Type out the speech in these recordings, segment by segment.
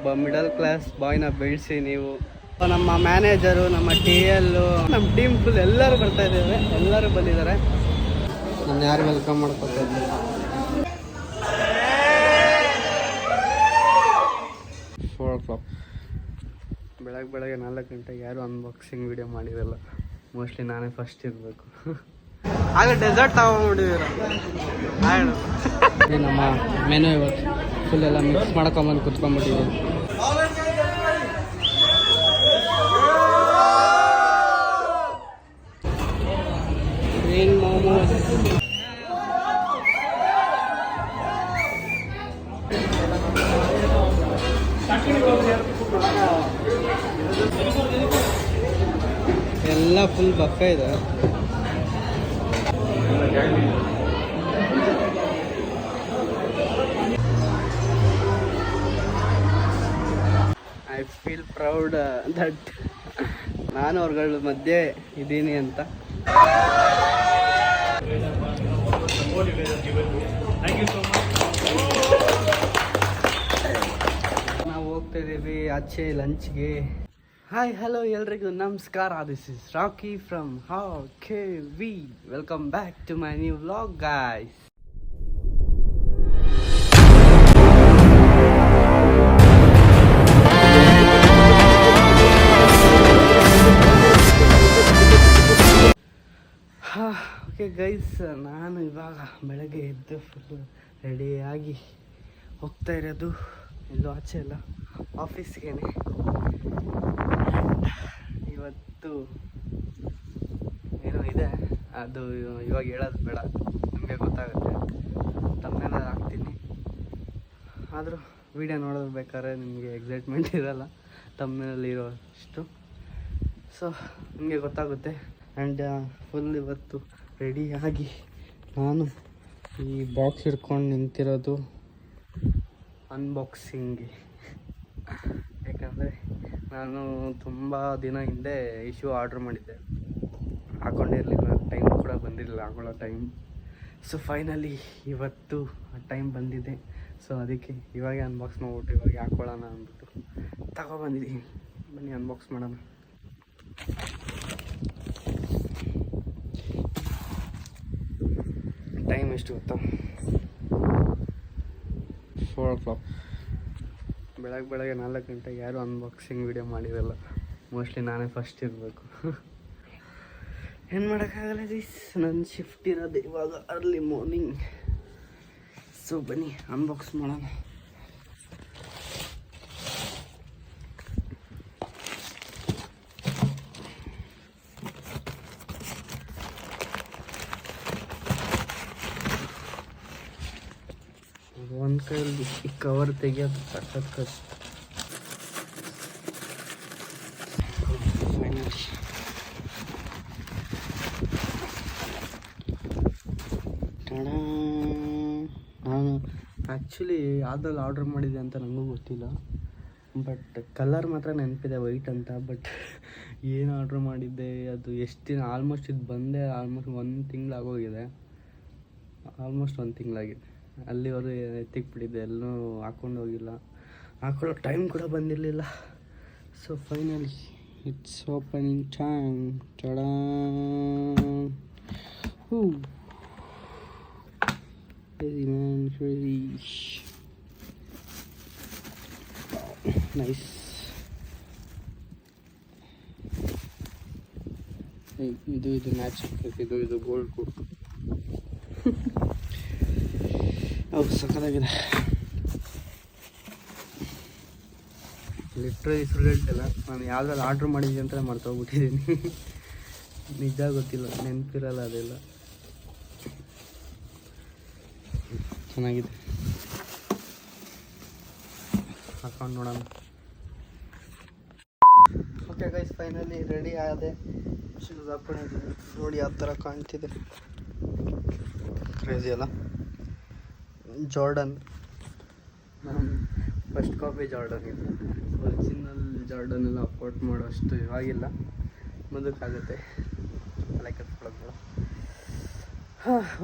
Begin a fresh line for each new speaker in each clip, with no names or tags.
ಒಬ್ಬ middle class ಬಾಯ್ನ ಬೆಳೆಸಿ ನೀವು. ನಮ್ಮ ಮ್ಯಾನೇಜರು, ನಮ್ಮ ಟಿ ಎಲ್ಲು, ನಮ್ಮ ಟೀಮ್ ಫುಲ್ ಎಲ್ಲರೂ ಬರ್ತಾ ಇದ್ದೇವೆ, ಎಲ್ಲರೂ ಬಂದಿದ್ದಾರೆ. ನಾನು ಯಾರು ವೆಲ್ಕಮ್ ಮಾಡ್ಕೊತಾ ಇದ್ದೀನಿ. 4 o'clock ಬೆಳಗ್ಗೆ 4 ಗಂಟೆಗೆ ಯಾರು ಅನ್ಬಾಕ್ಸಿಂಗ್ ವಿಡಿಯೋ ಮಾಡಿರಲ್ಲ. ಮೋಸ್ಟ್ಲಿ ನಾನೇ ಫಸ್ಟ್ ಇರಬೇಕು. ಆಗ ಡೆಸರ್ಟ್ ತಗೊಂಡ್ಬಿಟ್ಟಿದ್ದೀರ. ನಮ್ಮ ಮೆನು ಇವತ್ತು ಫುಲ್ ಎಲ್ಲ ಮಿಕ್ಸ್ ಮಾಡ್ಕೊಂಬಂದು ಕುತ್ಕೊಂಡ್ಬಿಟ್ಟಿದ್ದೀವಿ. ಗ್ರೀನ್ ಮೋಮೋಸ್, ಎಲ್ಲ ಫುಲ್ ಬಫೆ ಇದೆ. ಐ ಫೀಲ್ ಪ್ರೌಡ್ ದಟ್ ನಾನು ಅವ್ರಗಳ ಮಧ್ಯೆ ಇದ್ದೀನಿ ಅಂತ. ನಾವು ಹೋಗ್ತಾ ಇದ್ದೀವಿ ಆಚೆ ಲಂಚ್ಗೆ. ಹಾಯ್ ಹಲೋ ಎಲ್ರಿಗೂ ನಮಸ್ಕಾರ. This is Rocky from HowKV. Welcome back to my new vlog guys. Okay guys, ನಾನು ಇವಾಗ ಬೆಳಗ್ಗೆ ಎದ್ದು ಫುಲ್ಲು ರೆಡಿಯಾಗಿ ಹೋಗ್ತಾ ಇರೋದು ಎಲ್ಲೂ ಆಚೆ ಅಲ್ಲ, ಆಫೀಸ್ಗೇನೆ. ಇವತ್ತು ಏನೋ ಇದೆ, ಅದು ಇವಾಗ ಹೇಳೋದು ಬೇಡ, ನಿಮಗೆ ಗೊತ್ತಾಗುತ್ತೆ. ತಮ್ಮನೆಲ್ಲ ಹಾಕ್ತೀನಿ, ಆದರೂ ವಿಡಿಯೋ ನೋಡೋದು ಬೇಕಾದ್ರೆ ನಿಮಗೆ ಎಕ್ಸೈಟ್ಮೆಂಟ್ ಇರೋಲ್ಲ ತಮ್ಮನೇಲಿ ಇರೋ ಅಷ್ಟು. ಸೊ ನಿಮಗೆ ಗೊತ್ತಾಗುತ್ತೆ. ಆ್ಯಂಡ್ ಫುಲ್ ಇವತ್ತು ರೆಡಿಯಾಗಿ ನಾನು ಈ ಬಾಕ್ಸ್ ಹಿಡ್ಕೊಂಡು ನಿಂತಿರೋದು ಅನ್ಬಾಕ್ಸಿಂಗ್ಗೆ. ಯಾಕಂದರೆ ನಾನು ತುಂಬ ದಿನ ಹಿಂದೆ ಇಶ್ಯೂ ಆರ್ಡ್ರ್ ಮಾಡಿದ್ದೆ, ಹಾಕ್ಕೊಂಡಿರಲಿಲ್ಲ, ಟೈಮ್ ಕೂಡ ಬಂದಿರಲಿಲ್ಲ ಹಾಕೊಳ್ಳೋ ಟೈಮ್. ಸೊ ಫೈನಲಿ ಇವತ್ತು ಆ ಟೈಮ್ ಬಂದಿದೆ. ಸೊ ಅದಕ್ಕೆ ಇವಾಗೆ ಅನ್ಬಾಕ್ಸ್ ಮಾಡ್ಬಿಟ್ಟು ಇವಾಗ ಹಾಕ್ಕೊಳ್ಳೋಣ ಅಂದ್ಬಿಟ್ಟು ತಗೊಬಂದಿದ್ದೀನಿ. ಬನ್ನಿ ಅನ್ಬಾಕ್ಸ್ ಮಾಡೋಣ. ಟೈಮ್ ಎಷ್ಟು ಗೊತ್ತಾ? 4 o'clock ಬೆಳಗ್ಗೆ 4 ಗಂಟೆಗೆ ಯಾರು ಅನ್ಬಾಕ್ಸಿಂಗ್ ವಿಡಿಯೋ ಮಾಡಿರಲ್ಲ. ಮೋಸ್ಟ್ಲಿ ನಾನೇ ಫಸ್ಟ್ ಇರಬೇಕು. ಏನು ಮಾಡೋಕ್ಕಾಗಲ್ಲ ಗೈಸ್, ನನ್ನ ಶಿಫ್ಟ್ ಇರೋದು ಇವಾಗ ಅರ್ಲಿ ಮಾರ್ನಿಂಗ್. ಸೊ ಬನ್ನಿ ಅನ್ಬಾಕ್ಸ್ ಮಾಡೋಣ. ಒಂದು ಕೈಯಲ್ಲಿ ಈ ಕವರ್ ತೆಗಿಯೋದು ಸಖತ್ ಕಷ್ಟ. ನಾನು ಆ್ಯಕ್ಚುಲಿ ಯಾವುದ್ರಲ್ಲಿ ಆರ್ಡ್ರ್ ಮಾಡಿದೆ ಅಂತ ನನಗೂ ಗೊತ್ತಿಲ್ಲ, ಬಟ್ ಕಲರ್ ಮಾತ್ರ ನೆನಪಿದೆ, ವೈಟ್ ಅಂತ. ಬಟ್ ಏನು ಆರ್ಡ್ರ್ ಮಾಡಿದ್ದೆ, ಅದು ಎಷ್ಟು ದಿನ, ಆಲ್ಮೋಸ್ಟ್ ಇದು ಬಂದೆ ಆಲ್ಮೋಸ್ಟ್ 1 ತಿಂಗಳಾಗೋಗಿದೆ. ಆಲ್ಮೋಸ್ಟ್ 1 ತಿಂಗಳಾಗಿದೆ. ಅಲ್ಲಿವರೆಗೂ ಎತ್ತಿಕ್ಬಿಟ್ಟಿದ್ದೆ, ಎಲ್ಲೂ ಹಾಕ್ಕೊಂಡು ಹೋಗಿಲ್ಲ, ಹಾಕೊಳ್ಳೋ ಟೈಮ್ ಕೂಡ ಬಂದಿರಲಿಲ್ಲ. So finally it's opening time. Ta-da, very man, very nice. ಇದು ಮ್ಯಾಚ್ ಆಗ್ತೈತೆ, ಇದು ಗೋಲ್ಡ್ ಕೂಡ. ಹೌದು, ಸಕ್ಕತ್ತಾಗಿದೆ. ಲಿಟ್ರಲಿ ಸುಳ್ಳು ಹೇಳ್ತಿಲ್ಲ, ನಾನು ಯಾವುದ್ರಲ್ಲಿ ಆರ್ಡ್ರ್ ಮಾಡಿದ್ದೆ ಅಂತ ಮರ್ತೋಗ್ಬಿಟ್ಟಿದ್ದೀನಿ. ನಿಜ ಗೊತ್ತಿಲ್ಲ, ನೆನಪಿರಲ್ಲ ಅದೆಲ್ಲ. ಚೆನ್ನಾಗಿದೆ, ಹಾಕೊಂಡು ನೋಡೋಣ. ಓಕೆ ಗೈಸ್, ಫೈನಲಿ ರೆಡಿ ಆದೆ. ಶೂಸ್ ಹಾಕ್ಕೊಂಡಿದ್ದೀನಿ, ನೋಡಿ ಯಾವ ಥರ ಕಾಣ್ತಿದೆ. ಕ್ರೇಜಿ ಅಲ್ಲ. ಜಾರ್ಡನ್, ನಾನು ಫಸ್ಟ್ ಕಾಪಿ ಜಾರ್ಡನ್ ಇದೆ. ಒರಿಜಿನಲ್ ಜಾರ್ಡನ್ ಎಲ್ಲ ಅಫೋರ್ಡ್ ಮಾಡೋಷ್ಟು ಇವಾಗಿಲ್ಲ, ಮುಂದಕ್ಕಾಗುತ್ತೆ, ತಲೆ ಕೆಡ್ಸ್ಕೊಳ್ಳೋದು ಬೇಡ.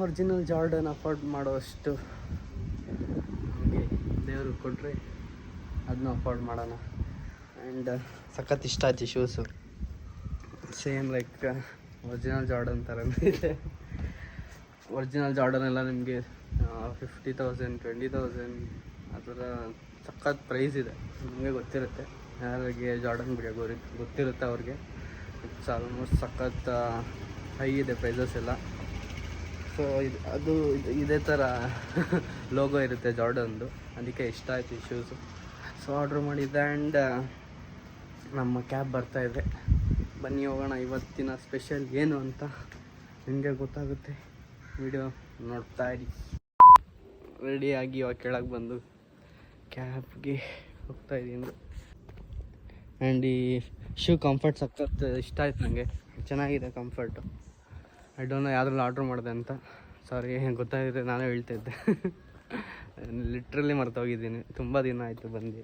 ಒರಿಜಿನಲ್ ಜಾರ್ಡನ್ ಅಫೋರ್ಡ್ ಮಾಡೋಷ್ಟು ನಮಗೆ ದೇವರು ಕೊಟ್ಟರೆ ಅದನ್ನ ಅಫೋರ್ಡ್ ಮಾಡೋಣ. ಆ್ಯಂಡ್ ಸಖತ್ ಇಷ್ಟ ಆಯ್ತು shoes. Same like original Jordan ಥರನೇ ಇದೆ. ಒರಿಜಿನಲ್ ಜಾರ್ಡನ್ ಎಲ್ಲ ನಿಮಗೆ 50,000 20,000 ಆ ಥರ ಸಖತ್ ಪ್ರೈಸ್ ಇದೆ. ನಿಮಗೆ ಗೊತ್ತಿರುತ್ತೆ, ಯಾರಿಗೆ ಜಾರ್ಡನ್ ಬಗ್ಗೆ ಗೊತ್ತಿರುತ್ತೆ ಅವ್ರಿಗೆ. ಇಟ್ಸ್ ಆಲ್ಮೋಸ್ಟ್ ಸಖತ್ ಹೈ ಇದೆ ಪ್ರೈಸಸ್ ಎಲ್ಲ. ಸೊ ಇದೇ ಥರ ಲೋಗೋ ಇರುತ್ತೆ ಜಾರ್ಡನ್ದು, ಅದಕ್ಕೆ ಇಷ್ಟ ಆಯ್ತು ಈ ಶೂಸು. ಸೊ ಆರ್ಡ್ರ್ ಮಾಡಿದ್ದೆ. ಆ್ಯಂಡ್ ನಮ್ಮ ಕ್ಯಾಬ್ ಬರ್ತಾಯಿದೆ, ಬನ್ನಿ ಹೋಗೋಣ. ಇವತ್ತಿನ ಸ್ಪೆಷಲ್ ಏನು ಅಂತ ನಿಮಗೆ ಗೊತ್ತಾಗುತ್ತೆ, ವಿಡಿಯೋ ನೋಡ್ತಾ ಇರಿ. ರೆಡಿಯಾಗಿ ಇವಾಗ ಕೆಳಗೆ ಬಂದು ಕ್ಯಾಬ್ಗೆ ಹೋಗ್ತಾಯಿದ್ದೀನಿ. ಆ್ಯಂಡ್ ಈ ಶೂ ಕಂಫರ್ಟ್ ಸಖತ್ ಇಷ್ಟ ಆಯ್ತು ನನಗೆ, ಚೆನ್ನಾಗಿದೆ ಕಂಫರ್ಟು. ಐ ಡೋಂಟ್ ನೋ ಯಾವ್ದ್ರಲ್ಲಿ ಆರ್ಡ್ರ್ ಮಾಡಿದೆ ಅಂತ, ಸಾರಿ ಗೊತ್ತಾಗಿದ್ರೆ ನಾನೇ ಹೇಳ್ತಾಯಿದ್ದೆ. ಲಿಟ್ರಲಿ ಮರ್ತೋಗಿದ್ದೀನಿ, ತುಂಬ ದಿನ ಆಯಿತು ಬಂದು.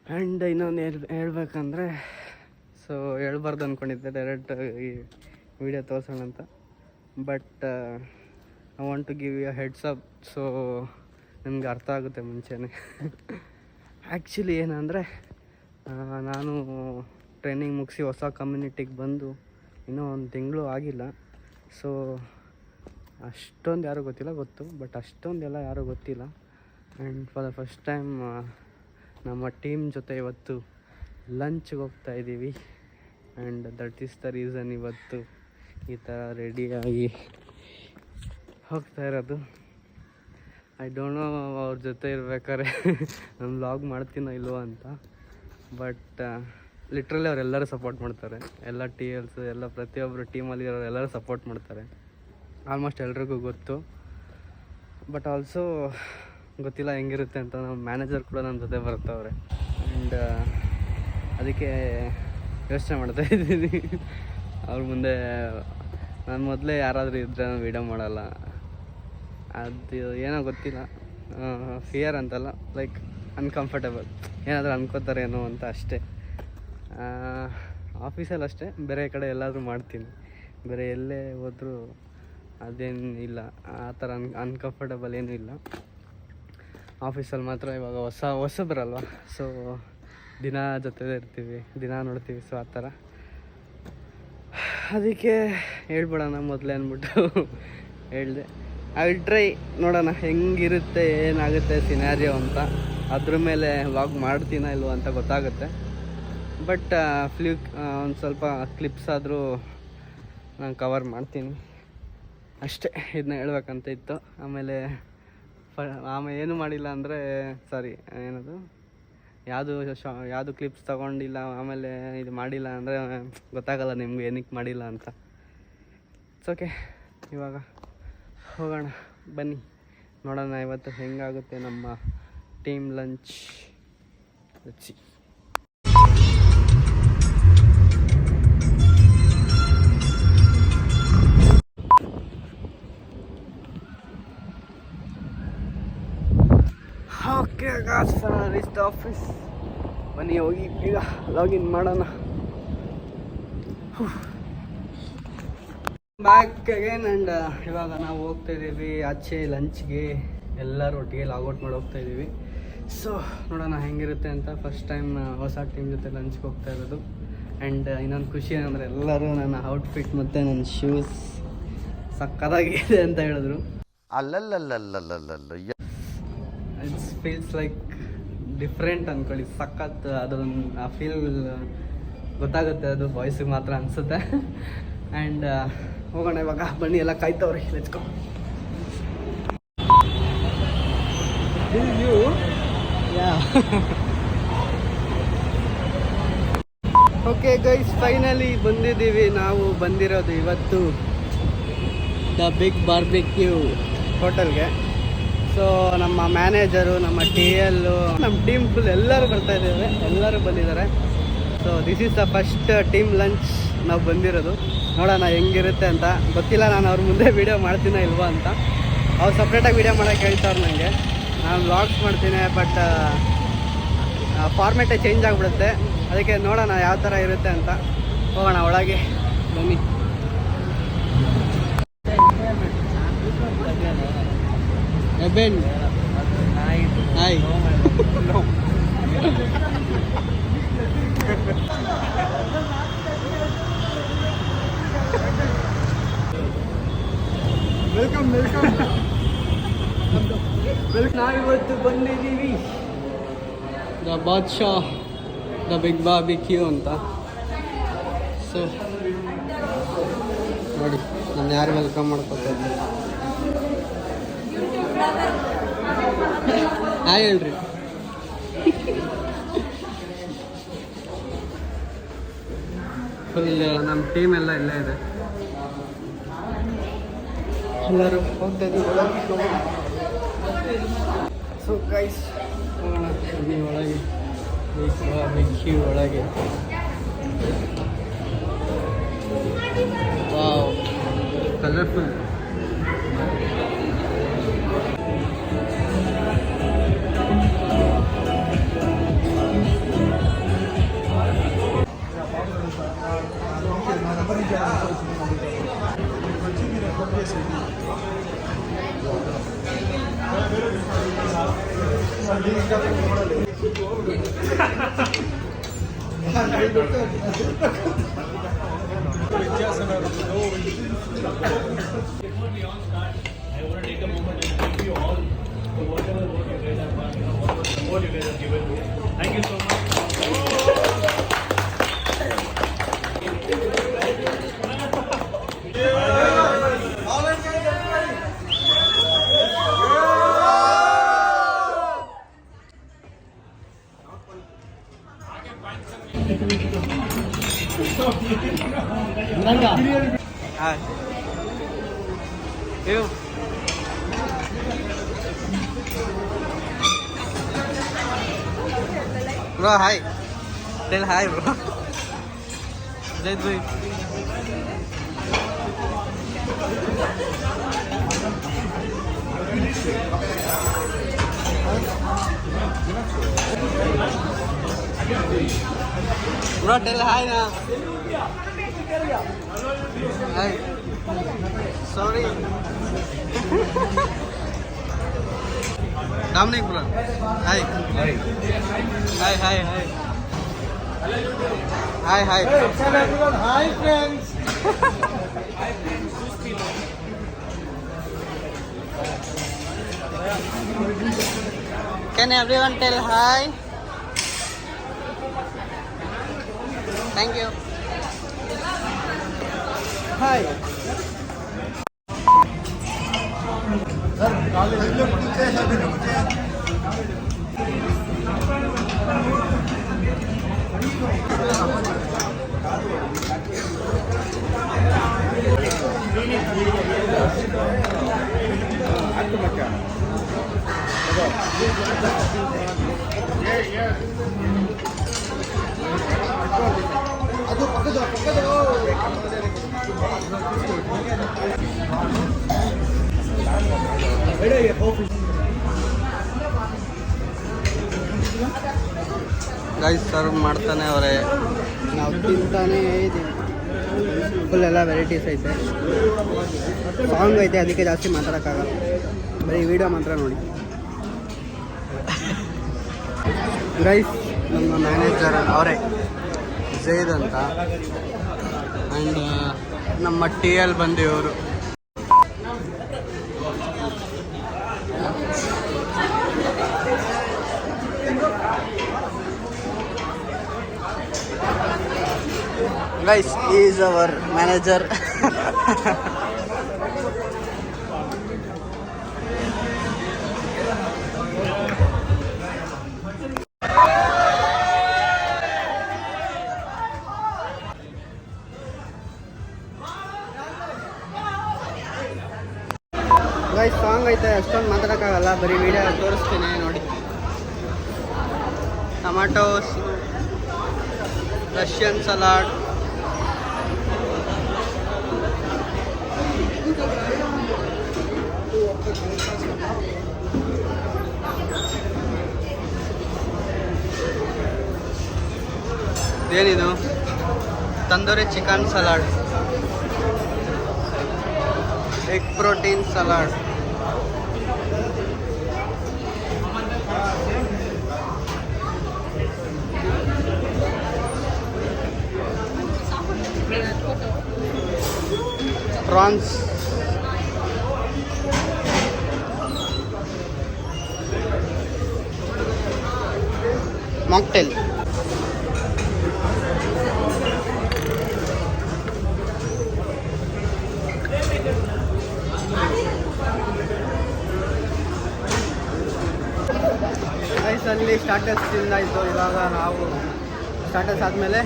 ಆ್ಯಂಡ್ ಇನ್ನೊಂದು ಹೇಳ್ಬೇಕಂದ್ರೆ, ಸೊ ಹೇಳ್ಬಾರ್ದು ಅಂದ್ಕೊಂಡಿದ್ದೆ, ಡೈರೆಕ್ಟ್ ಈ ವಿಡಿಯೋ ತೋರಿಸೋಣ ಅಂತ. But I want to give you heads up, so ನಿಮ್ಗೆ ಅರ್ಥ ಆಗುತ್ತೆ ಮುಂಚೆನೇ. ಆ್ಯಕ್ಚುಲಿ ಏನಂದರೆ, ನಾನು ಟ್ರೈನಿಂಗ್ ಮುಗಿಸಿ ಹೊಸ ಕಮ್ಯುನಿಟಿಗೆ ಬಂದು ಇನ್ನೂ 1 ತಿಂಗಳು ಆಗಿಲ್ಲ. ಸೊ ಅಷ್ಟೊಂದು ಯಾರೂ ಗೊತ್ತಿಲ್ಲ, ಗೊತ್ತು, ಬಟ್ ಅಷ್ಟೊಂದೆಲ್ಲ ಯಾರೂ ಗೊತ್ತಿಲ್ಲ. And for the first time ನಮ್ಮ ಟೀಮ್ ಜೊತೆ ಇವತ್ತು ಲಂಚ್ಗೆ ಹೋಗ್ತಾಯಿದ್ದೀವಿ. And that is the reason ಇವತ್ತು ಈ ಥರ ರೆಡಿಯಾಗಿ ಹೋಗ್ತಾ ಇರೋದು. ಐ ಡೋಂಟ್ ನೋ ಅವ್ರ ಜೊತೆ ಇರ್ಬೇಕಾದ್ರೆ ನಾನು ವ್ಲಾಗ್ ಮಾಡ್ತೀನೋ ಇಲ್ವೋ ಅಂತ. ಬಟ್ ಲಿಟ್ರಲಿ ಅವರೆಲ್ಲರೂ ಸಪೋರ್ಟ್ ಮಾಡ್ತಾರೆ, ಎಲ್ಲ TLs ಎಲ್ಲ ಪ್ರತಿಯೊಬ್ಬರು ಟೀಮಲ್ಲಿರೋರು ಎಲ್ಲರೂ ಸಪೋರ್ಟ್ ಮಾಡ್ತಾರೆ. ಆಲ್ಮೋಸ್ಟ್ ಎಲ್ರಿಗೂ ಗೊತ್ತು. ಬಟ್ ಆಲ್ಸೋ ಗೊತ್ತಿಲ್ಲ ಹೆಂಗಿರುತ್ತೆ ಅಂತ. ನಮ್ಮ ಮ್ಯಾನೇಜರ್ ಕೂಡ ನನ್ನ ಜೊತೆ ಬರ್ತಾವ್ರೆ. ಆ್ಯಂಡ್ ಅದಕ್ಕೆ ಯೋಚನೆ ಮಾಡ್ತಾಯಿದ್ದೀನಿ ಅವ್ರ ಮುಂದೆ. ನಾನು ಮೊದಲೇ ಯಾರಾದರೂ ಇದ್ದರೆ ನಾನು ವೀಡಿಯೋ ಮಾಡಲ್ಲ, ಅದು ಏನೋ ಗೊತ್ತಿಲ್ಲ, ಫಿಯರ್ ಅಂತಲ್ಲ, ಲೈಕ್ ಅನ್ಕಂಫರ್ಟೇಬಲ್, ಏನಾದರೂ ಅನ್ಕೋತಾರೇನೋ ಅಂತ ಅಷ್ಟೇ. ಆಫೀಸಲ್ಲಿ ಅಷ್ಟೇ, ಬೇರೆ ಕಡೆ ಎಲ್ಲಾದರೂ ಮಾಡ್ತೀನಿ, ಬೇರೆ ಎಲ್ಲೇ ಹೋದರೂ ಅದೇನು ಇಲ್ಲ, ಆ ಥರ ಅನ್ಕಂಫರ್ಟೇಬಲ್ ಏನೂ ಇಲ್ಲ. ಆಫೀಸಲ್ಲಿ ಮಾತ್ರ ಇವಾಗ ಹೊಸಬರಲ್ವ, ಸೊ ದಿನ ಜೊತೆ ಇರ್ತೀವಿ, ದಿನ ನೋಡ್ತೀವಿ. ಸೊ ಆ ಥರ ಅದಕ್ಕೆ ಹೇಳ್ಬಿಡೋಣ ಮೊದಲೇ ಅಂದ್ಬಿಟ್ಟು ಹೇಳಿದೆ. ಐ ವಿಲ್ ಟ್ರೈ, ನೋಡೋಣ ಹೆಂಗಿರುತ್ತೆ, ಏನಾಗುತ್ತೆ ಸಿನಾರಿಯೋ ಅಂತ. ಅದ್ರ ಮೇಲೆ ವ್ಲಾಗ್ ಮಾಡ್ತೀನೋ ಇಲ್ವೋ ಅಂತ ಗೊತ್ತಾಗುತ್ತೆ. ಬಟ್ ಒಂದು ಸ್ವಲ್ಪ ಕ್ಲಿಪ್ಸ್ ಆದರೂ ನಾನು ಕವರ್ ಮಾಡ್ತೀನಿ ಅಷ್ಟೇ. ಇದನ್ನ ಹೇಳ್ಬೇಕಂತ ಇತ್ತು. ಆಮೇಲೆ ಏನು ಮಾಡಿಲ್ಲ ಅಂದರೆ, ಸಾರಿ, ಏನದು, ಯಾವುದು ಕ್ಲಿಪ್ಸ್ ತೊಗೊಂಡಿಲ್ಲ, ಆಮೇಲೆ ಇದು ಮಾಡಿಲ್ಲ ಅಂದರೆ ಗೊತ್ತಾಗಲ್ಲ ನಿಮ್ಗೆ ಏನಕ್ಕೆ ಮಾಡಿಲ್ಲ ಅಂತ. It's okay. ಇವಾಗ ಹೋಗೋಣ ಬನ್ನಿ, ನೋಡೋಣ ಇವತ್ತು ಹೆಂಗಾಗುತ್ತೆ ನಮ್ಮ team lunch. Let's see. Okay guys, reach the office. ಬನ್ನಿ ಹೋಗಿ ಈಗ ಲಾಗಿನ್ ಮಾಡೋಣ. Back again. ಆ್ಯಂಡ್ ಇವಾಗ ನಾವು ಹೋಗ್ತಾಯಿದ್ದೀವಿ ಆಚೆ ಲಂಚ್ಗೆ, ಎಲ್ಲರೂ ಒಟ್ಟಿಗೆ ಲಾಗೌಟ್ ಮಾಡಿ ಹೋಗ್ತಾಯಿದ್ದೀವಿ. ಸೊ ನೋಡೋಣ ಹೆಂಗಿರುತ್ತೆ ಅಂತ. ಫಸ್ಟ್ ಟೈಮ್ ಹೊಸ ಟೀಮ್ ಜೊತೆ ಲಂಚ್ಗೆ ಹೋಗ್ತಾ ಇರೋದು. ಆ್ಯಂಡ್ ಇನ್ನೊಂದು ಖುಷಿ ಏನಂದರೆ, ಎಲ್ಲರೂ ನನ್ನ ಔಟ್ಫಿಟ್ ಮತ್ತು ನನ್ನ ಶೂಸ್ ಸಕ್ಕತ್ತಾಗಿದೆ ಅಂತ ಹೇಳಿದ್ರು. ಇಟ್ಸ್ ಫೀಲ್ಸ್ ಲೈಕ್ ಡಿಫ್ರೆಂಟ್ ಅಂದ್ಕೊಳ್ಳಿ, ಸಖತ್. ಅದೊಂದು ಆ ಫೀಲ್ ಗೊತ್ತಾಗುತ್ತೆ, ಅದು ಬಾಯ್ಸಿಗೆ ಮಾತ್ರ ಅನಿಸುತ್ತೆ. ಆ್ಯಂಡ್ ಹೋಗೋಣ ಇವಾಗ, ಬನ್ನಿ ಎಲ್ಲ ಕಾಯ್ತವ್ರಿ. Let's go. Okay guys, finally ಬಂದಿದ್ದೀವಿ. ನಾವು ಬಂದಿರೋದು ಇವತ್ತು ದ ಬಿಗ್ ಬಾರ್ಬಿಕ್ಯೂ ಹೋಟೆಲ್ಗೆ. ಸೊ ನಮ್ಮ ಮ್ಯಾನೇಜರು, ನಮ್ಮ TL, ನಮ್ಮ ಟೀಮ್ ಫುಲ್ ಎಲ್ಲರೂ ಬರ್ತಾಯಿದ್ದೇವೆ, ಎಲ್ಲರೂ ಬಂದಿದ್ದಾರೆ. So this is the first team lunch ನಾವು ಬಂದಿರೋದು. ನೋಡೋಣ ಹೆಂಗಿರುತ್ತೆ ಅಂತ. ಗೊತ್ತಿಲ್ಲ ನಾನು ಅವ್ರ ಮುಂದೆ ವೀಡಿಯೋ ಮಾಡ್ತೀನೋ ಇಲ್ವೋ ಅಂತ. ಅವ್ರು ಸಪ್ರೇಟಾಗಿ ವೀಡಿಯೋ ಮಾಡೋಕ್ಕೆ ಹೇಳ್ತಾರೆ ನನಗೆ. ನಾನು ವ್ಲಾಗ್ಸ್ ಮಾಡ್ತೀನಿ, ಬಟ್ ಫಾರ್ಮೇಟೇ ಚೇಂಜ್ ಆಗಿಬಿಡುತ್ತೆ. ಅದಕ್ಕೆ ನೋಡೋಣ ಯಾವ ಥರ ಇರುತ್ತೆ ಅಂತ. ಹೋಗೋಣ ಒಳಗೆ, ಬನ್ನಿ. ಹಾಯ್. Welcome welcome. ನಾವಿವತ್ತು ಬಂದಿದ್ದೀವಿ ದ ಬಾದ್ಶಾ ದ ಬಿಗ್ ಬಾರ್ಬಿಕ್ಯೂ ಅಂತ. ಸೊ ನೋಡಿ ನಾನು ಯಾರು ವೆಲ್ಕಮ್ ಮಾಡ್ಕೊತಾ ಇದ್ದೀನಿ. ಹಾಯ್ ಹೇಳ್ರಿ. ಫುಲ್ ನಮ್ಮ ಟೀಮ್ ಎಲ್ಲ ಇಲ್ಲೇ ಇದೆ. ಎಲ್ಲರೂ ಹೋಗ್ತಾ ಇದ್ದೀವಿ. ಸೊ ಗೈಸ್ ಹೋಗೋಣ ಬನ್ನಿ ಒಳಗೆ, ಬಿಕ್ಕಿ ಒಳಗೆ. Wow, colourful. Thank you so much. Hi. You. Bro, hi. Tell hi, bro. Zaid bhai. Bro, tell hi na. Hi. Sorry. Dominic bro. Hi. Hi. Hi, hi, hi. Hi, hi.
Hey, tell everyone hi, friends.
Can everyone tell hi? Thank you. Hi. Guys serve ಮಾಡ್ತಾನೆ ಅವರೇ, ನಾವು ತಿಂತಾನೇ ಇದ್ದೀವಿ. Full ಎಲ್ಲ varieties ಐತೆ, song ಐತೆ, ಅದಕ್ಕೆ ಜಾಸ್ತಿ ಮಾತಾಡೋಕ್ಕಾಗಲ್ಲ, ಬರೀ ವಿಡಿಯೋ ಮಾತ್ರ ನೋಡಿ. ಗೈಸ್ ನಮ್ಮ ಮ್ಯಾನೇಜರ್ ಅವರೇ ಜೈದ್ ಅಂತ, ಆ್ಯಂಡ್ ನಮ್ಮ ಟಿ ಎಲ್ ಬಂದು ಇವರು. Guys, he is our manager. Guys song ಐತೆ, ಅಷ್ಟೊಂದು ಮಾತಾಡೋಕ್ಕಾಗಲ್ಲ, ಬರೀ ವಿಡಿಯೋ ತೋರಿಸ್ತೀನಿ ನೋಡಿ. ಟೊಮ್ಯಾಟೋಸ್, ರಷ್ಯನ್ ಸಲಾಡ್, ಏನಿದು tandoori chicken salad, egg protein salad, prawns, mocktail. ರೈಸಲ್ಲಿ ಸ್ಟಾರ್ಟರ್ಸ್ ತಿಂದಾಯಿತು. ಇವಾಗ ನಾವು ಸ್ಟಾರ್ಟರ್ಸ್ ಆದಮೇಲೆ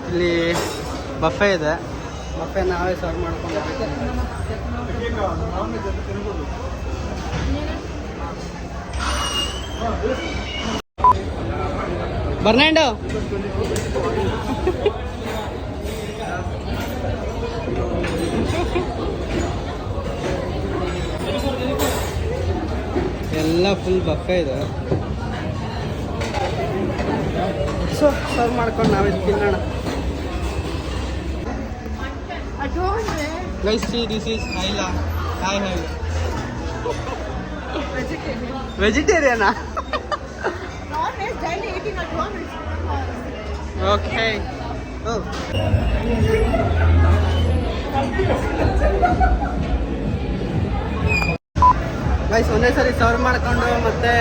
ಇಲ್ಲಿ ಬಫೆ ಇದೆ. ಬಫೆ ನಾವೇ ಸರ್ವ್ ಮಾಡ್ಕೊಂಡು ಬರ್ನಾಂಡು ಎಲ್ಲ ಫುಲ್ ಬಫೆ ಇದೆ. ಸೊ ಸರ್ವ್ ಮಾಡ್ಕೊಂಡು ನಾವೇ ತಿನ್ನೋಣ. Guys, see, this is Haila. Hi, Haila. Vegetarian?
Non-veg daily eating at home is
Okay. Oh. Guys ಒಂದೇ ಸರಿ ಸರ್ವ್ ಮಾಡ್ಕೊಂಡು ಮತ್ತೆ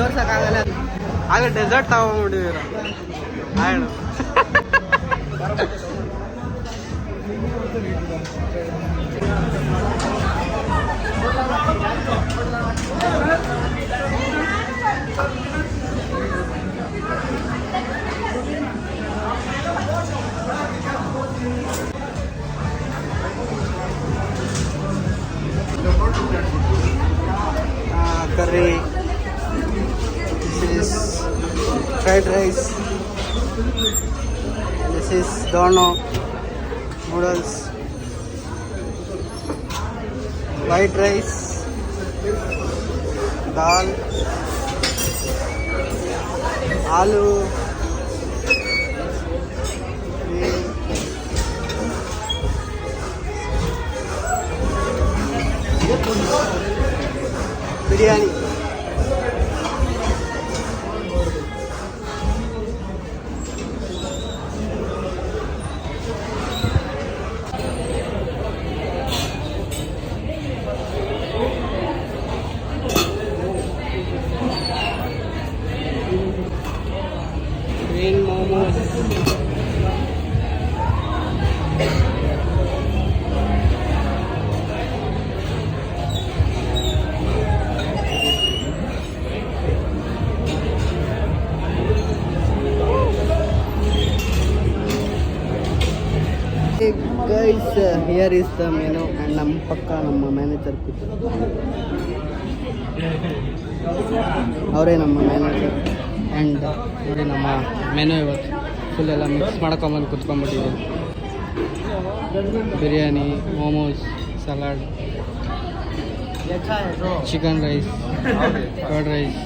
ತೋರ್ಸೋಕ್ಕಾಗಲ್ಲ. ಆಗ ಡೆಸರ್ಟ್ ತಗೊಂಡ್ಬಿಟ್ಟಿದ್ದೀರ ಆಯ್ತು. Curry, this is fried rice, this is dono, noodles, white rice, dal, aloo, biryani. Green momos. Guys, here is the menu and ನಮ್ಮ ಪಕ್ಕ ನಮ್ಮ manager ಕೂತು, ಅವರೇ ನಮ್ಮ ಮ್ಯಾನೇಜರ್. ಆ್ಯಂಡ್ ನೋಡಿ ನಮ್ಮ ಮೆನು ಇವತ್ತು ಫುಲ್ ಎಲ್ಲ ಮಿಕ್ಸ್ ಮಾಡ್ಕೊಂಬಂದು ಕುತ್ಕೊಂಡ್ಬಿಟ್ಟಿದೆ. Biryani, momos, salad, chicken rice, curd rice,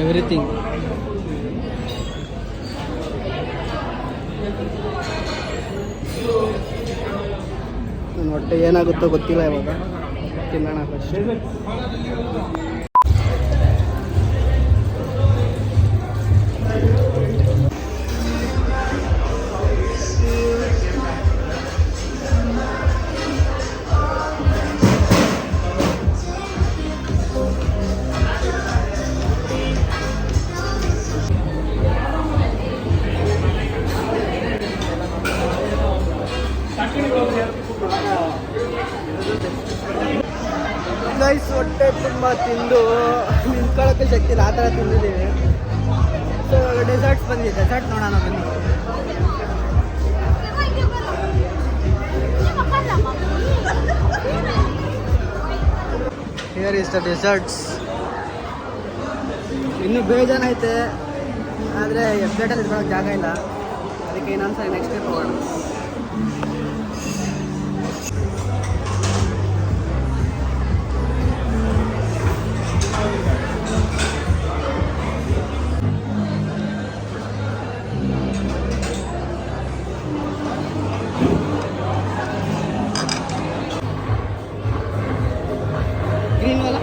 everything. ನನ್ನ ಹೊಟ್ಟೆ ಏನಾಗುತ್ತೋ ಗೊತ್ತಿಲ್ಲ, ಇವಾಗ ತಿನ್ನೋಣ ಫಸ್ಟ್. ಗೈಸ್, ಹೊಟ್ಟೆ ತುಂಬ ತಿಂದು ನಿಂತ್ಕೊಳ್ಳೋಕ್ಕೆ ಶಕ್ತಿ ಇಲ್ಲ, ಆ ಥರ ತಿಂದಿದ್ದೀವಿ. ಸೊ ಇವಾಗ ಡೆಸರ್ಟ್ಸ್ ಬಂದಿದೆ, ಡೆಸರ್ಟ್ ನೋಡೋಣ ಬನ್ನಿ. Here is the deserts. ಇನ್ನೂ ಬೇಜಾನೈತೆ, ಆದರೆ ಪ್ಲೇಟಲ್ಲಿ ಇಟ್ಕೊಳ್ಳೋಕೆ ಜಾಗ ಇಲ್ಲ. ಅದಕ್ಕೆ ಇನ್ನೊಂದ್ಸರಿ ನೆಕ್ಸ್ಟ್ ಡೇ ಹೋಗೋಣ. ग्रीन वाला,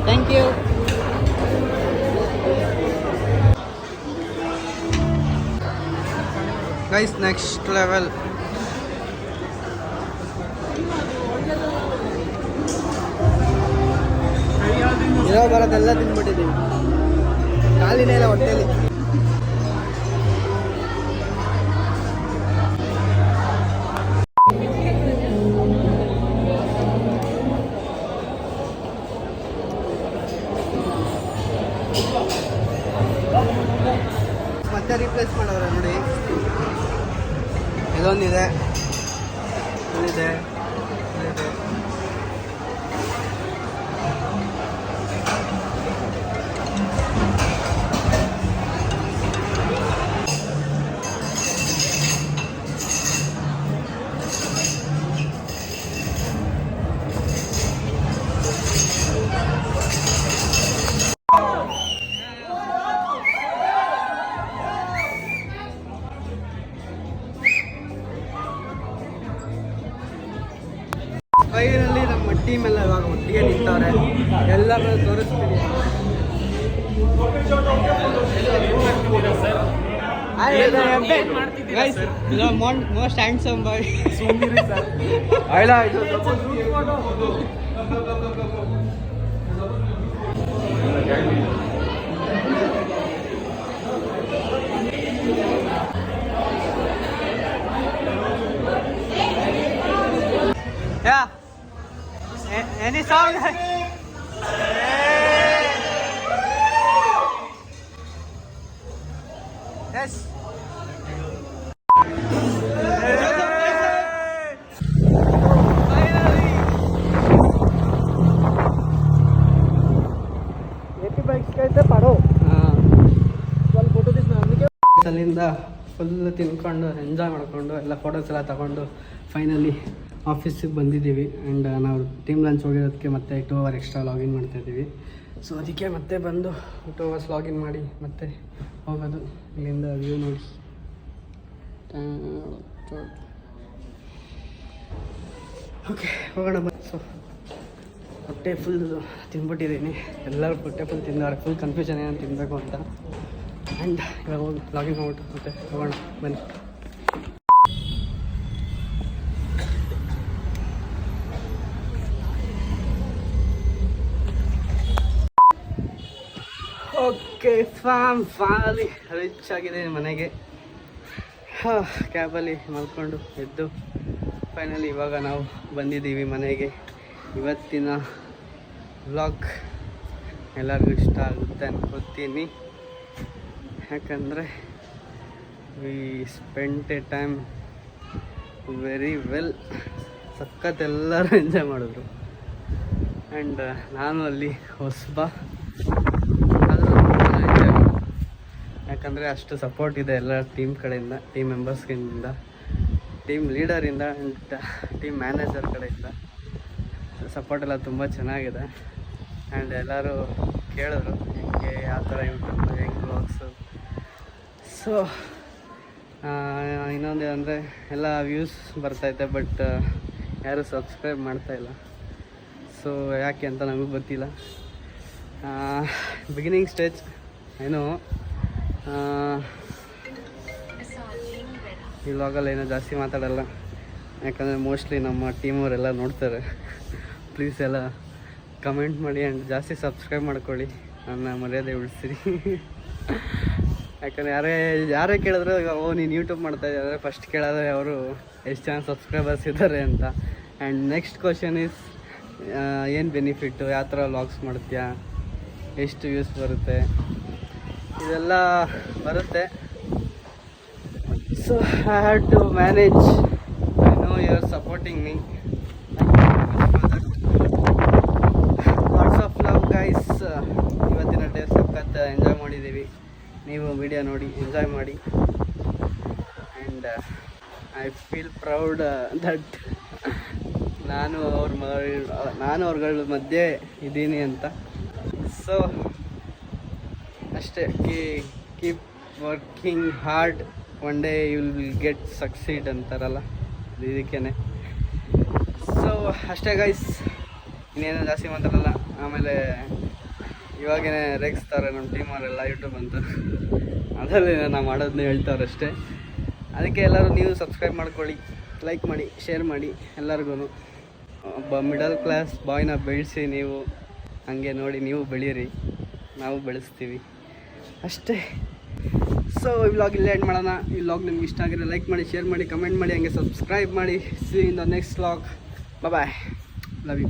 thank you. Guys next level. ಇರೋ ಬರೋದೆಲ್ಲ ತಿಂದ್ಬಿಟ್ಟಿದ್ದೀವಿ, ಕಾಲಿನೇ ಇಲ್ಲ ಹೊಟ್ಟೆಯಲ್ಲಿ. ಮತ್ತೆ ರೀಪ್ಲೇಸ್ ಮಾಡೋರೆ ನೋಡಿ. ಇದೊಂದಿದೆ, ಇಲ್ಲಿದೆ, ಇಲ್ಲಿದೆ. ಫೈನಲಿ ನಮ್ಮ ಟೀಮ್ ಎಲ್ಲ ಇವಾಗ ಒಟ್ಟಿಗೆ ನಿಂತವ್ರೆ. ಎಲ್ಲರನ್ನೂ ತೋರಿಸ್ತೀನಿ. ಮೋಸ್ಟ್ ಹ್ಯಾಂಡ್ಸಮ್ ಬಾಯ್. Yeah. Any song? Yes. ಅಲ್ಲಿಂದ ಫುಲ್ ತಿನ್ಕೊಂಡು ಎಂಜಾಯ್ ಮಾಡಿಕೊಂಡು ಎಲ್ಲ ಫೋಟೋಸ್ ಎಲ್ಲ ತಗೊಂಡು ಫೈನಲಿ ಆಫೀಸಿಗೆ ಬಂದಿದ್ದೀವಿ. ಆ್ಯಂಡ್ ನಾವು ಟೀಮ್ ಲಂಚ್ ಹೋಗಿರೋದಕ್ಕೆ ಮತ್ತೆ 2 hours ಎಕ್ಸ್ಟ್ರಾ ಲಾಗಿನ್ ಮಾಡ್ತಾಯಿದ್ದೀವಿ. ಸೊ ಅದಕ್ಕೆ ಮತ್ತೆ ಬಂದು 2 hours ಲಾಗಿನ್ ಮಾಡಿ ಮತ್ತೆ ಹೋಗೋದು. ಇಲ್ಲಿಂದ ವ್ಯೂ ನೋಡಿ. ಓಕೆ ಹೋಗೋಣ ಬನ್ನಿ. ಸೊ ಹೊಟ್ಟೆ ಫುಲ್ ತಿಂದ್ಬಿಟ್ಟಿದ್ದೀನಿ. ಎಲ್ಲರೂ ಹೊಟ್ಟೆ ಫುಲ್ ತಿಂದವ್ರೆ. ಫುಲ್ ಕನ್ಫ್ಯೂಷನ್ ಏನಂತ ತಿನ್ನಬೇಕು ಅಂತ. ಆ್ಯಂಡ್ ಇವಾಗ ಹೋಗಿ ಲಾಗಿನ್ ಮಾಡ್ಬಿಟ್ಟು ಮತ್ತೆ ಹೋಗೋಣ ಬನ್ನಿ. ಓಕೆ ಫೈನಲಿ ರೀಚ್ ಆಗಿದೆ ಮನೆಗೆ. ಕ್ಯಾಬಲ್ಲಿ ಮಲ್ಕೊಂಡು ಎದ್ದು ಫೈನಲಿ ಇವಾಗ ನಾವು ಬಂದಿದ್ದೀವಿ ಮನೆಗೆ. ಇವತ್ತಿನ ವ್ಲಾಗ್ ಎಲ್ಲರಿಗೂ ಇಷ್ಟ ಆಗುತ್ತೆ ಅನ್ಕೋತೀನಿ. ಯಾಕಂದರೆ we spent a time very well. ಸಖತ್ ಎಲ್ಲರೂ ಎಂಜಾಯ್ ಮಾಡಿದ್ರು. ಆ್ಯಂಡ್ ನಾನು ಅಲ್ಲಿ ಹೊಸಬ, ಯಾಕಂದರೆ ಅಷ್ಟು ಸಪೋರ್ಟ್ ಇದೆ ಎಲ್ಲ ಟೀಮ್ ಕಡೆಯಿಂದ, ಟೀಮ್ ಮೆಂಬರ್ಸ್ಗಳಿಂದ, ಟೀಮ್ ಲೀಡರಿಂದ ಆ್ಯಂಡ್ ಟೀಮ್ ಮ್ಯಾನೇಜರ್ ಕಡೆಯಿಂದ. ಸಪೋರ್ಟ್ ಎಲ್ಲ ತುಂಬ ಚೆನ್ನಾಗಿದೆ. ಆ್ಯಂಡ್ ಎಲ್ಲರೂ ಕೇಳಿದ್ರು ಹೆಂಗೆ, ಯಾವ ಥರ ಯೂಟ್ಯೂಬ್, ಹೆಂಗೆ ವ್ಲಾಗ್ಸು. ಸೊ ಇನ್ನೊಂದು ಅಂದರೆ ಎಲ್ಲ ವ್ಯೂಸ್ ಬರ್ತಾಯಿದೆ, ಬಟ್ ಯಾರೂ ಸಬ್ಸ್ಕ್ರೈಬ್ ಮಾಡ್ತಾಯಿಲ್ಲ. ಸೊ ಯಾಕೆ ಅಂತ ನಮಗೂ ಗೊತ್ತಿಲ್ಲ. ಬಿಗಿನಿಂಗ್ ಸ್ಟೇಜ್ ಏನೋ. ಈ ವ್ಲಾಗಲ್ಲಿ ಏನೋ ಜಾಸ್ತಿ ಮಾತಾಡಲ್ಲ, ಯಾಕಂದರೆ ಮೋಸ್ಟ್ಲಿ ನಮ್ಮ ಟೀಮವರೆಲ್ಲ ನೋಡ್ತಾರೆ. ಪ್ಲೀಸ್ ಎಲ್ಲ ಕಮೆಂಟ್ ಮಾಡಿ ಆ್ಯಂಡ್ ಜಾಸ್ತಿ ಸಬ್ಸ್ಕ್ರೈಬ್ ಮಾಡ್ಕೊಳ್ಳಿ. ನನ್ನ ಮರ್ಯಾದೆ ಉಳಿಸಿರಿ. ಯಾಕಂದರೆ ಯಾರೇ ಕೇಳಿದ್ರು ಓ ನೀನು ಯೂಟ್ಯೂಬ್ ಮಾಡ್ತಾಯಿದ್ದಾರೆ, ಫಸ್ಟ್ ಕೇಳೋದ್ರೆ ಅವರು ಎಷ್ಟು ಜನ ಸಬ್ಸ್ಕ್ರೈಬರ್ಸ್ ಇದ್ದಾರೆ ಅಂತ. ಆ್ಯಂಡ್ ನೆಕ್ಸ್ಟ್ ಕ್ವಶನ್ ಈಸ್ ಏನು ಬೆನಿಫಿಟ್ಟು, ಯಾವ ಥರ ವ್ಲಾಗ್ಸ್ ಮಾಡ್ತೀಯಾ, ಎಷ್ಟು ವ್ಯೂಸ್ ಬರುತ್ತೆ, ಇದೆಲ್ಲ ಬರುತ್ತೆ. So I have to manage. I know you are supporting me. Lots of love guys. ಇವತ್ತಿನ ಡೇ ಸಖತ್ ಎಂಜಾಯ್ ಮಾಡಿದ್ದೀವಿ. ನೀವು ವಿಡಿಯೋ ನೋಡಿ ಎಂಜಾಯ್ ಮಾಡಿ. And I feel proud that ನಾನು ಅವ್ರಗಳ ಮಧ್ಯೆ ಇದ್ದೀನಿ ಅಂತ. ಸೊ ಅಷ್ಟೇ, keep working hard, one day you will get succeed ಅಂತಾರಲ್ಲ, ಇದಕ್ಕೇ. ಸೊ ಅಷ್ಟೇ ಗೈಸ್, ಇನ್ನೇನು ಜಾಸ್ತಿ ಮಾತಾಡಲ್ಲ. ಆಮೇಲೆ ಇವಾಗೇ ರೇಗಿಸ್ತಾರೆ ನಮ್ಮ ಟೀಮವರೆಲ್ಲ ಯೂಟ್ಯೂಬ್ ಅಂತ. ಅದರಲ್ಲಿ ನಾವು ಮಾಡೋದನ್ನ ಹೇಳ್ತಾವ್ರೆ ಅಷ್ಟೇ. ಅದಕ್ಕೆ ಎಲ್ಲರೂ ನೀವು ಸಬ್ಸ್ಕ್ರೈಬ್ ಮಾಡ್ಕೊಳ್ಳಿ, ಲೈಕ್ ಮಾಡಿ, ಶೇರ್ ಮಾಡಿ ಎಲ್ಲರಿಗೂ. ಒಬ್ಬ ಮಿಡಲ್ ಕ್ಲಾಸ್ ಬಾಯ್ನ ಬೆಳೆಸಿ ನೀವು, ಹಾಗೆ ನೋಡಿ ನೀವು ಬೆಳೀರಿ, ನಾವು ಬೆಳೆಸ್ತೀವಿ ಅಷ್ಟೇ. ಸೊ ಈ ವ್ಲಾಗ್ ಇಲ್ಲೇ ಎಂಡ್ ಮಾಡೋಣ. ಈ ವ್ಲಾಗ್ ನಿಮ್ಗೆ ಇಷ್ಟ ಆಗಿದ್ರೆ ಲೈಕ್ ಮಾಡಿ, ಶೇರ್ ಮಾಡಿ, ಕಮೆಂಟ್ ಮಾಡಿ, ಹಾಗೆ ಸಬ್ಸ್ಕ್ರೈಬ್ ಮಾಡಿ. See in the next vlog. Bye, love you.